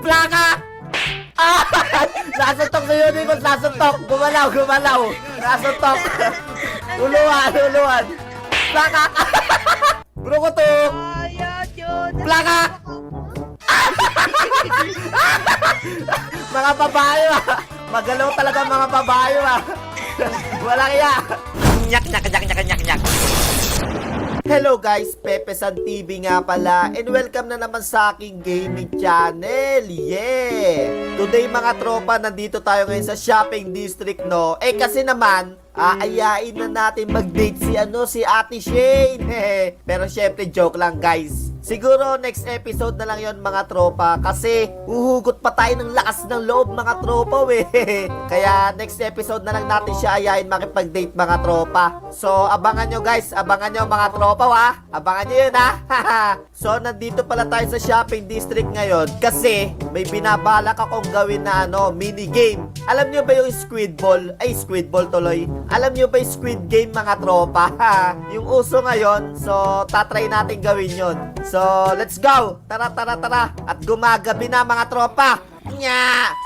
Plaka! Ah! Nasuntok sa unicorn, nasuntok! Gumalaw! Nasuntok! Uluan! Plaka! Brukutok! Plaka! Mga babae ba? Magalaw talaga mga babae ba? Walang iya! Nyak! Hello guys, Pepe San TV nga pala and welcome na naman sa aking gaming channel. Yeah! Today mga tropa, nandito tayo ngayon sa shopping district, no? Eh kasi naman, aayain na natin mag-date si Ate Shane. Pero syempre joke lang guys. Siguro next episode na lang yon mga tropa kasi uhugot pa tayo ng lakas ng loob mga tropa Kaya next episode na lang natin siya ayain makipag-date mga tropa. So abangan nyo guys, abangan nyo mga tropa Abangan nyo yun So nandito pala tayo sa shopping district ngayon kasi may binabalak akong gawin na mini game. Alam nyo ba yung squid ball? Ay squid ball tuloy. Alam nyo ba yung squid game mga tropa? Yung uso ngayon, so tatry natin gawin yun. So, let's go! Tara! At gumagabi na mga tropa! Nya!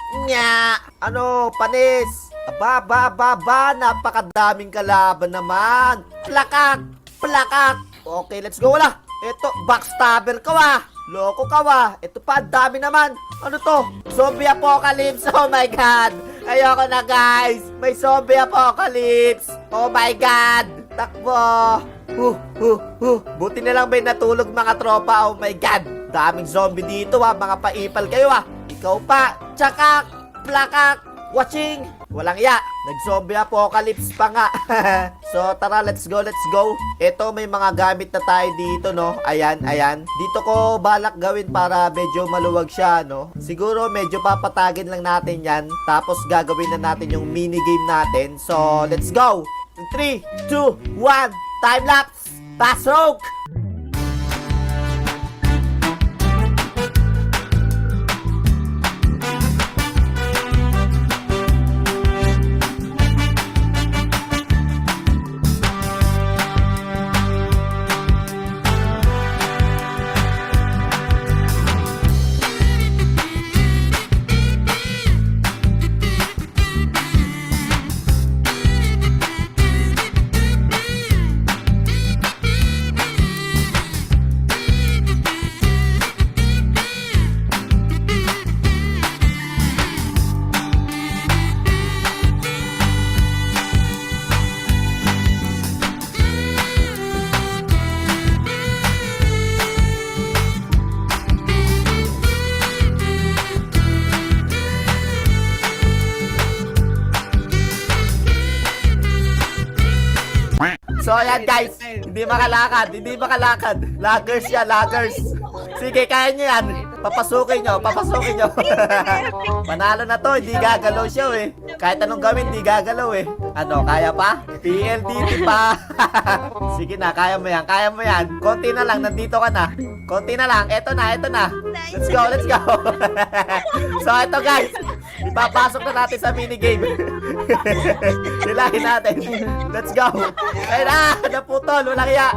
Panis? Aba, napakadaming kalaban naman! Plakak! Okay, let's go wala! Ito, backstabber ka Loko ka Ito pa, dami naman! Ano to? Zombie apocalypse! Oh my God! Ayoko na guys! May zombie apocalypse! Oh my God! Takbo! Buti na lang may natulog mga tropa. Oh my God! Daming zombie dito mga paipal kayo Ikaw pa! Tsakak! Plakak! Watching! Walang iya! Nag-zombie apocalypse pa nga. So tara, let's go! Ito may mga gamit na tayo dito, no? Ayan. Dito ko balak gawin para medyo maluwag siya, no? Siguro medyo papatagin lang natin yan. Tapos gagawin na natin yung minigame natin. So let's go! 3, 2, 1, time lapse! Pasok! So ayan guys, hindi makalakad. Laggers yan. Sige, kaya nyo yan. Papasukin nyo. Panalo na to, hindi gagalaw siya Kahit anong gawin, hindi gagalaw kaya pa? PLDT pa. Sige na, kaya mo yan. Konti na lang, nandito ka na. Konti na lang, eto na. Let's go. So eto guys, ipapasok na natin sa minigame. Hilahin natin. Let's go. Ayun naputol, walang iya.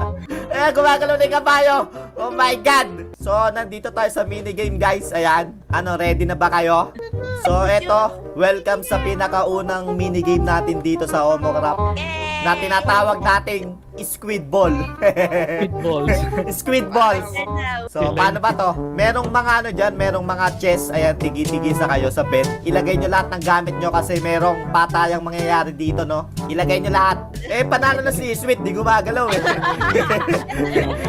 Gumagalaw na yung kabayo. Oh my God. So, nandito tayo sa minigame guys. Ayan. Ready na ba kayo? So, eto. Welcome sa pinakaunang minigame natin dito sa Homocraft. Na tinatawag nating Squid Ball. Squid Balls. So, paano ba to? Merong mga dyan, merong mga chest. Ayan, tigi-tigi sa kayo sa bed. Ilagay nyo lahat ng gamit nyo kasi merong patayang mangyayari dito, no? Ilagay nyo lahat. Panalo na si Sweet, di gumagalaw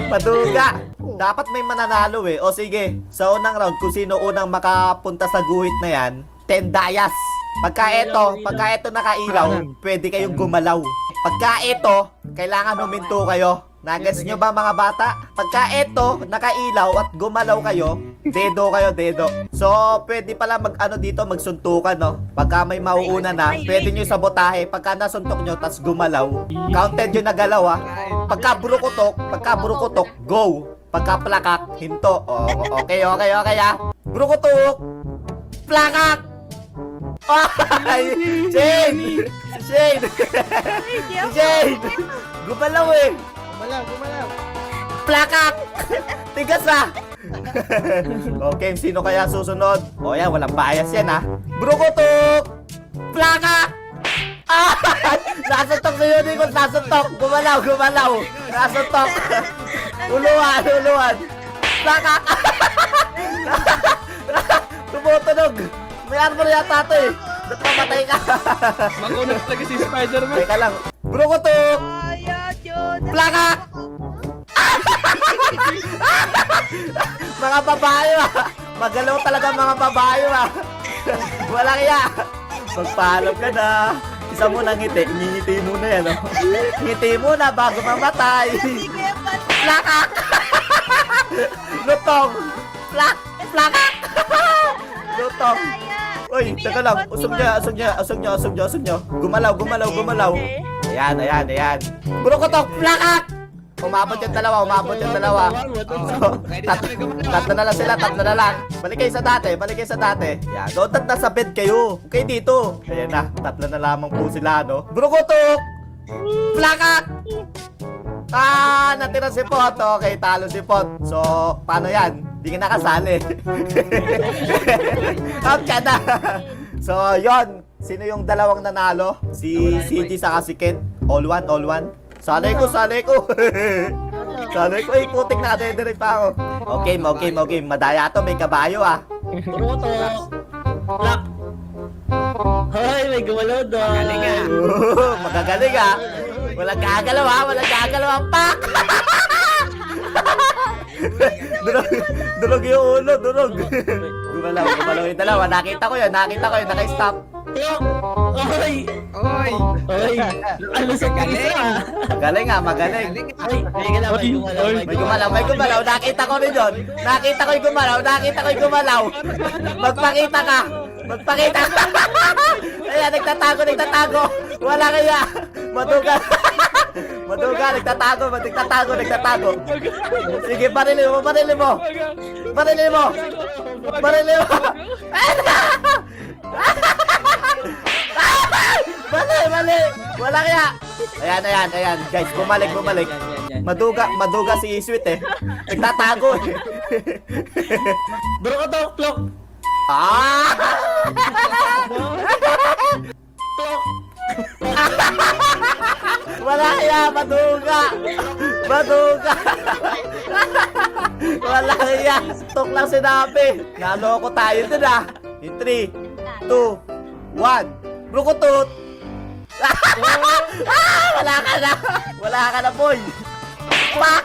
Paduga. Dapat may mananalo O sige, sa unang round, kung sino unang makapunta sa guhit na yan, 10 dayas. Pagka ito nakailaw, pwede kayong gumalaw. Pagka ito, kailangan huminto kayo. Nagets nyo ba mga bata? Pagka ito, nakailaw at gumalaw kayo, dedo. So, pwede pala dito, magsuntukan, no? Pagka may mauuna na, pwede nyo sabotahe. Pagka nasuntok nyo, tas gumalaw, counted yung nagalaw, Pagka burukutok, go. Pagka plakak, hinto. Okay, Burukutok, plakak. Shane! Gumalaw Gumalaw. Plakak! Tigas na! Okay, sino kaya susunod? O yan, walang bias yan ha. Brukutok! Plakak! Ah! Nasuntok sa unicorn, nasuntok! Gumalaw! Nasuntok! Uluan! Plakak! Tumutunog! May armor yata ito eh! Ba't mamatay ka? Makunat talaga si Spider-Man. Teka lang. Brukutok! Plakak! Mga babae Magalaw talaga mga babae Walang iya. Magpaalam ka na. Isa mo na ngiti. Ngingiti muna yan. Oh. Ngiti muna bago mamatay. Plakak! Lutong! Plakak! Lutong! Uy, teka lang. Usog niya. Gumalaw. Ayan. Brukutok! Plakak! Umabot yung dalawa. Tatlo na lang. Balik kayo sa dati. Yan, doon na sa bed kayo. Okay, dito. Ayan na, tatlo na lamang po sila, no? Brukutok! Plakak! Natira si Pot. Okay, talo si Pot. So, paano yan? Di ka nakasali. Out ka na. So, yon. Sino yung dalawang nanalo? Si CG saka si Ken. All one. Sanay ko. Ay, putik na. Dede pa ako. Okay. Madaya to. May kabayo Brukutok! Plak! Hoy, may gumalaw doon. Magagaling Walang gagalaw ang pak! Durog yung ulo. Gumalaw yung dalawa. Nakita ko yun. Naka-stop. Plak! Hoy! Ano sa isa? Magaling. Ay, may gumalaw. May gumalaw. Nakita ko rin yun. Nakita ko yung gumalaw. Magpakita ka. Ayan, nagtatago. Wala kaya. Maduga, nagtatago. Sige, barili mo. Mali. Wala kaya. Ayan. Guys, bumalik. Maduga si Sweet eh. Nagtatago eh. Brukutok! Plak! Wala kaya, maduga. Wala kaya. Tok lang sinabi. Naloko tayo dun In 3, 2, 1. Brukutot. Wala ka na, boy. Pak!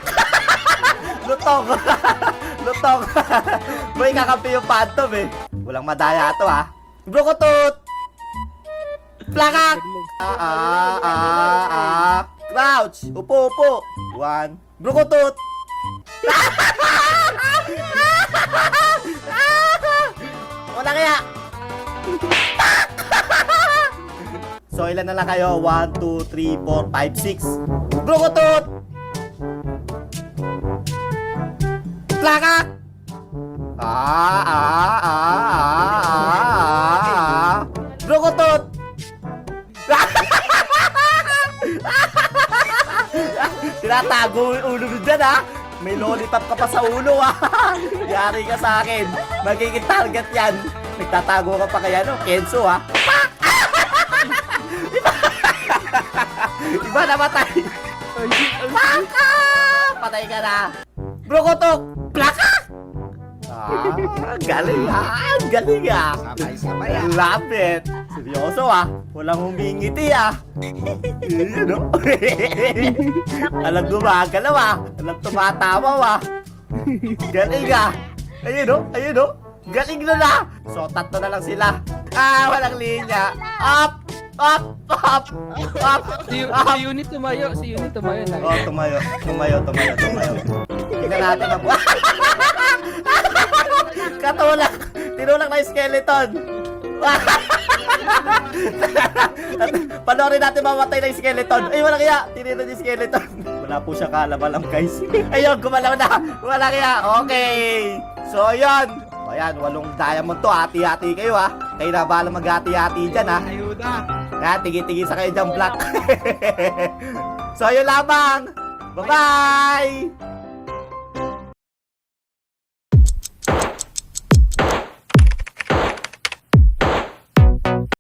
Lutong. Boy, kakampi yung phantom eh. Walang madaya to Brukutot. Plakak! Crouch! Upo! 1. Brukutot! Wala kaya! So, ilan na lang kayo? 1, 2, 3, 4, 5, 6. Brukutot! Plakak! Brukutot! Tinatago yung ulo mo dyan May lollipop ka pa sa ulo Yari ka sa akin. Magiging target yan. Nagtatago ka pa kaya Kenzo Iba namatay. Patay ka na. Brukutok! Plakak! Galing Sabay. Love it. Seryoso Walang humingiti Alam gumagalaw Alam tumatawa Galing Ayun Galing na So, tatlo na lang sila. Walang linya. Up! Si Unit tumayo. Tumayo. Tingnan natin ang... Katulak! Tinulak na yung skeleton! Panoorin natin mamatay na yung skeleton. Ay, wala kaya! Tinira yung skeleton. Wala po siya kalabalang, guys. Ayun, gumalaw na! Wala kaya! Okay! So, yun! Ayan, 8 diamond to. Hati-hati kayo Kayo na bahala mag-hati-hati dyan Ayuda. Tigi-tigi sa kayo dyan, Black. So, yun lamang! Bye-bye!